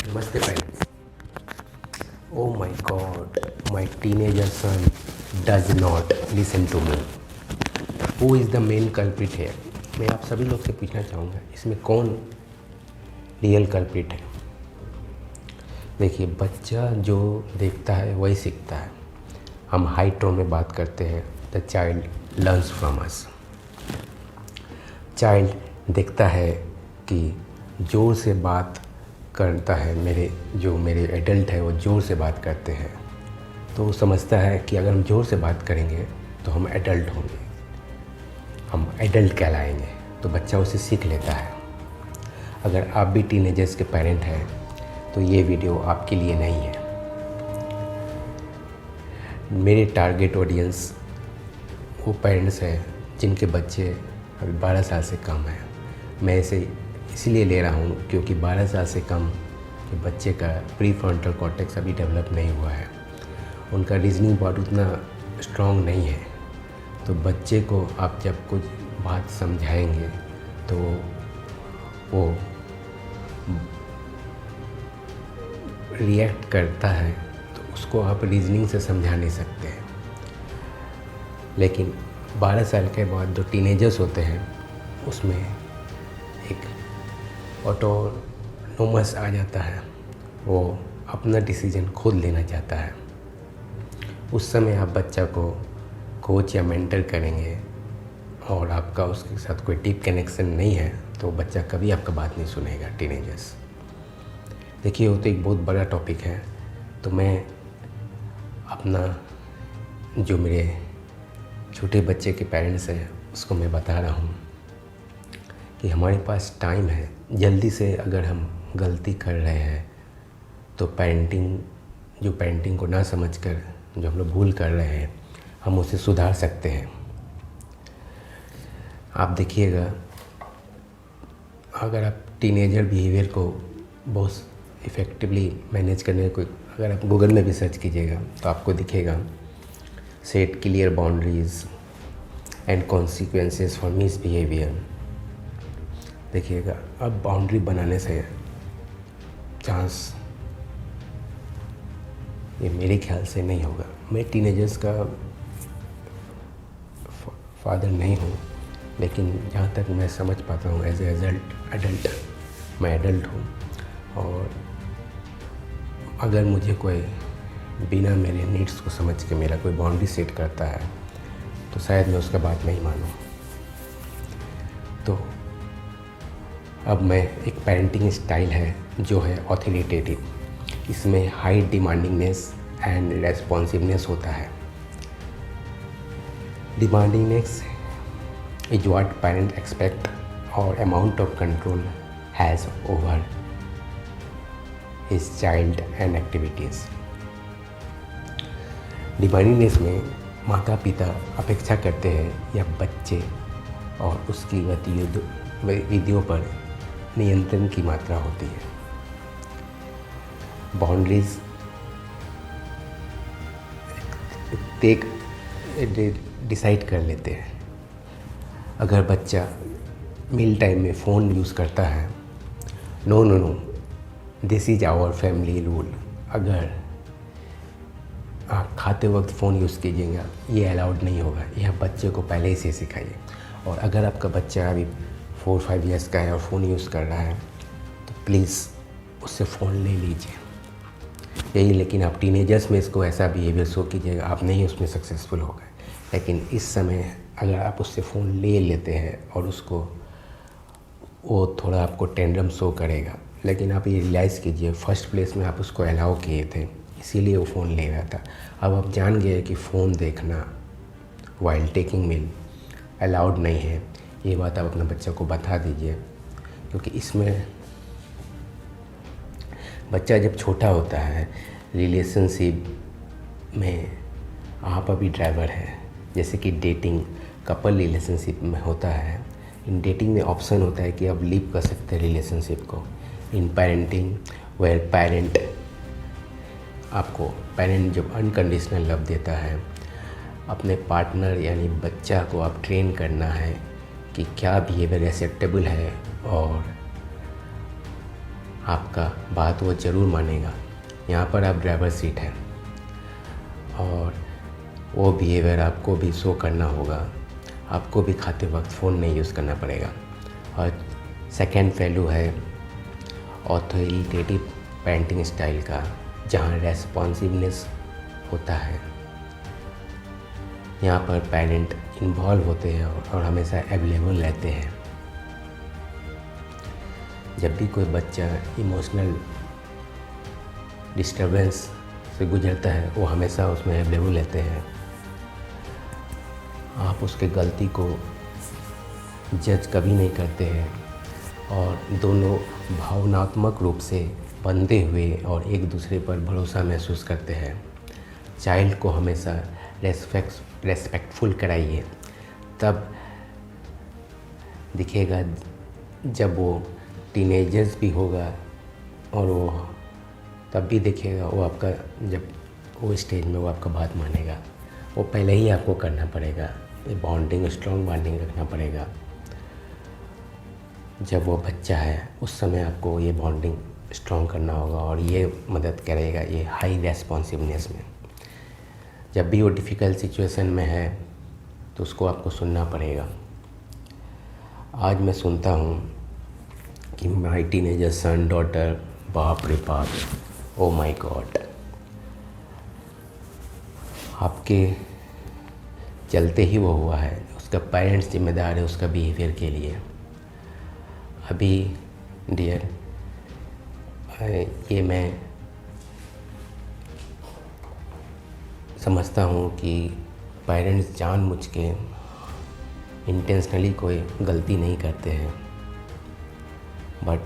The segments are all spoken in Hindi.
Namaste parents. Oh my god, my teenager son does not listen to me. Who is the main culprit here? मैं आप सभी लोग से पूछना चाहूँगा, इसमें कौन रियल कल्प्रिट है? देखिए, बच्चा जो देखता है वही सीखता है. हम हाई टोन में बात करते हैं, the child learns from us. Child देखता है कि ज़ोर से बात करता है, मेरे एडल्ट है वो ज़ोर से बात करते हैं, तो वो समझता है कि अगर हम ज़ोर से बात करेंगे तो हम एडल्ट होंगे, हम एडल्ट कहलाएंगे. तो बच्चा उसे सीख लेता है. अगर आप भी टीनेजर्स के पेरेंट हैं तो ये वीडियो आपके लिए नहीं है. मेरे टारगेट ऑडियंस वो पेरेंट्स हैं जिनके बच्चे अभी 12 साल से कम हैं. मैं इसे इसलिए ले रहा हूँ क्योंकि 12 साल से कम के बच्चे का प्री फ्रंटल कॉर्टेक्स अभी डेवलप नहीं हुआ है. उनका रीजनिंग पार्ट उतना स्ट्रॉन्ग नहीं है. तो बच्चे को आप जब कुछ बात समझाएंगे तो वो रिएक्ट करता है, तो उसको आप रीजनिंग से समझा नहीं सकते हैं. लेकिन 12 साल के बाद जो टीनेजर्स होते हैं उसमें एक ऑटोनोमस आ जाता है, वो अपना डिसीजन खुद लेना चाहता है. उस समय आप बच्चा को कोच या मेंटर करेंगे और आपका उसके साथ कोई डीप कनेक्शन नहीं है तो बच्चा कभी आपका बात नहीं सुनेगा. टीनेजर्स देखिए, वो तो एक बहुत बड़ा टॉपिक है. तो मैं अपना जो मेरे छोटे बच्चे के पेरेंट्स हैं उसको मैं बता रहा हूँ कि हमारे पास टाइम है. जल्दी से अगर हम गलती कर रहे हैं तो पेरेंटिंग को ना समझकर जो हम लोग भूल कर रहे हैं हम उसे सुधार सकते हैं. आप देखिएगा, अगर आप टीनेजर बिहेवियर को बहुत इफ़ेक्टिवली मैनेज करने को अगर आप गूगल में भी सर्च कीजिएगा तो आपको दिखेगा set clear boundaries and consequences for miss behaviour. देखिएगा, अब बाउंड्री बनाने से चांस ये मेरे ख्याल से नहीं होगा. मैं टीनेजर्स का फादर नहीं हूँ, लेकिन जहाँ तक मैं समझ पाता हूँ एज एडल्ट मैं एडल्ट हूँ. और अगर मुझे कोई बिना मेरे नीड्स को समझ के मेरा कोई बाउंड्री सेट करता है तो शायद मैं उसका बात नहीं मानूँ. तो अब मैं एक पेरेंटिंग स्टाइल है जो है ऑथोरिटेटिव. इसमें हाई डिमांडिंगनेस एंड रेस्पॉन्सिवनेस होता है. Demandingness is what parents expect or amount of control has over his child and activities. Demandingness में माता पिता अपेक्षा करते हैं या बच्चे और उसकी गतिविधियों पर नियंत्रण की मात्रा होती है. बाउंड्रीज डिसाइड कर लेते हैं. अगर बच्चा मील टाइम में फ़ोन यूज़ करता है, no this is our family rule. अगर आप खाते वक्त फ़ोन यूज़ कीजिएगा ये अलाउड नहीं होगा. यह बच्चे को पहले से सिखाइए. और अगर आपका बच्चा अभी 4-5 ईयर्स का है और फ़ोन यूज़ कर रहा है तो प्लीज़ उससे फ़ोन ले लीजिए. यही, लेकिन आप टीनेजर्स में इसको ऐसा बिहेवियर शो कीजिएगा, आप नहीं उसमें सक्सेसफुल हो गए. लेकिन इस समय अगर आप उससे फ़ोन ले लेते हैं और उसको वो थोड़ा आपको टेंडरम शो करेगा, लेकिन आप ये रियलाइज़ कीजिए फर्स्ट प्लेस में आप उसको अलाउ किए थे, इसीलिए वो फ़ोन ले रहा था. अब आप जान गए कि फ़ोन देखना वाइल टेकिंग मील अलाउड नहीं है. ये बात आप अपने बच्चे को बता दीजिए, क्योंकि इसमें बच्चा जब छोटा होता है रिलेशनशिप में आप अभी ड्राइवर हैं. जैसे कि डेटिंग कपल रिलेशनशिप में होता है. इन डेटिंग में ऑप्शन होता है कि आप लीव कर सकते हैं रिलेशनशिप को. इन पेरेंटिंग वेयर पेरेंट जब अनकंडीशनल लव देता है, अपने पार्टनर यानी बच्चा को आप ट्रेन करना है कि क्या बिहेवियर एक्सेप्टेबल है और आपका बात वो ज़रूर मानेगा। यहाँ पर आप ड्राइवर सीट हैं और वो बिहेवियर आपको भी शो करना होगा। आपको भी खाते वक्त फ़ोन नहीं यूज़ करना पड़ेगा। और सेकेंड पहलू है ऑथोरिटेटिव पेरेंटिंग स्टाइल का, जहाँ रेस्पॉन्सिवनेस होता है। यहाँ पर पेरेंट इन्वॉल्व होते हैं और हमेशा अवेलेबल रहते हैं। जब भी कोई बच्चा इमोशनल डिस्टर्बेंस से गुजरता है वो हमेशा उसमें अवेलेबल रहते हैं। आप उसके गलती को जज कभी नहीं करते हैं और दोनों भावनात्मक रूप से बंधे हुए और एक दूसरे पर भरोसा महसूस करते हैं। चाइल्ड को हमेशा रेस्पेक्टफुल कराइए, तब दिखेगा जब वो टीनेजर्स भी होगा और वो तब भी दिखेगा वो आपका, जब वो स्टेज में वो आपका बात मानेगा। वो पहले ही आपको करना पड़ेगा, ये बॉन्डिंग, स्ट्रॉन्ग बॉन्डिंग रखना पड़ेगा। जब वो बच्चा है उस समय आपको ये बॉन्डिंग स्ट्रॉन्ग करना होगा और ये मदद करेगा ये हाई रेस्पॉन्सिवनेस में। जब भी वो डिफ़िकल्ट सिचुएशन में है तो उसको आपको सुनना पड़ेगा। आज मैं सुनता हूँ कि माय टीनेजर सन डॉटर, बाप रे बाप, ओ माय गॉड, आपके चलते ही वो हुआ है। उसका पेरेंट्स जिम्मेदार है उसका बिहेवियर के लिए। अभी डियर, ये मैं समझता हूँ कि पेरेंट्स जानबूझ के इंटेंशनली कोई गलती नहीं करते हैं, बट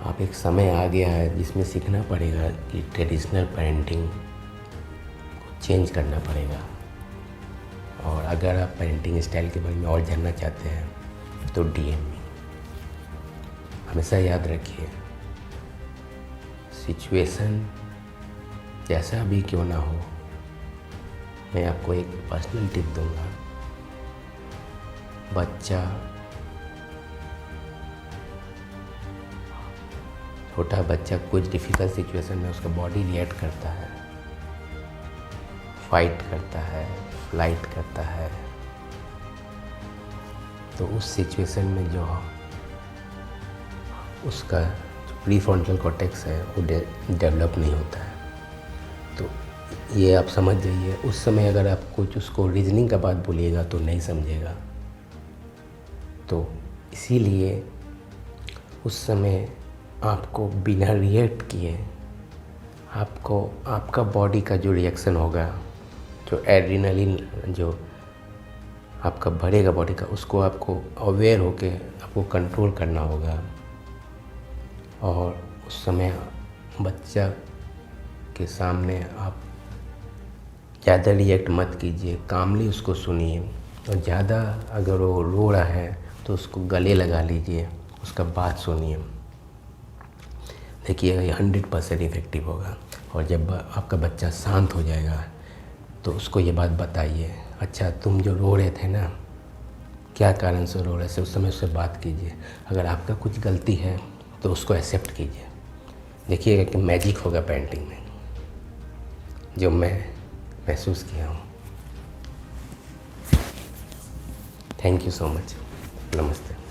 आप एक समय आ गया है जिसमें सीखना पड़ेगा कि ट्रेडिशनल पेरेंटिंग को चेंज करना पड़ेगा। और अगर आप पेरेंटिंग स्टाइल के बारे में और जानना चाहते हैं तो DM में हमेशा याद रखिए, सिचुएशन जैसा भी क्यों ना हो, मैं आपको एक पर्सनल टिप दूंगा। छोटा बच्चा कुछ डिफ़िकल्ट सिचुएशन में उसका बॉडी रिएक्ट करता है, फाइट करता है, फ्लाइट करता है। तो उस सिचुएशन में जो उसका प्रीफ्रंटल कॉर्टेक्स है वो डेवलप नहीं होता है। तो ये आप समझ जाइए, उस समय अगर आप कुछ उसको रीजनिंग का बात बोलिएगा तो नहीं समझेगा। तो इसीलिए उस समय आपको बिना रिएक्ट किए आपको आपका बॉडी का जो रिएक्शन होगा, जो एड्रेनलिन जो आपका भरेगा बॉडी का, उसको आपको अवेयर होके आपको कंट्रोल करना होगा। और उस समय बच्चा के सामने आप ज़्यादा रिएक्ट मत कीजिए, कामली उसको सुनिए। और ज़्यादा अगर वो रो रहा है तो उसको गले लगा लीजिए, उसका बात सुनिए। देखिएगा ये 100% इफ़ेक्टिव होगा। और जब आपका बच्चा शांत हो जाएगा तो उसको ये बात बताइए, अच्छा तुम जो रो रहे थे ना, क्या कारण से रो रहे थे, उस समय उससे बात कीजिए। अगर आपका कुछ गलती है तो उसको एक्सेप्ट कीजिए। देखिएगा कि मैजिक होगा पेरेंटिंग में, जो मैं महसूस किया हूँ। Thank you so much. नमस्ते।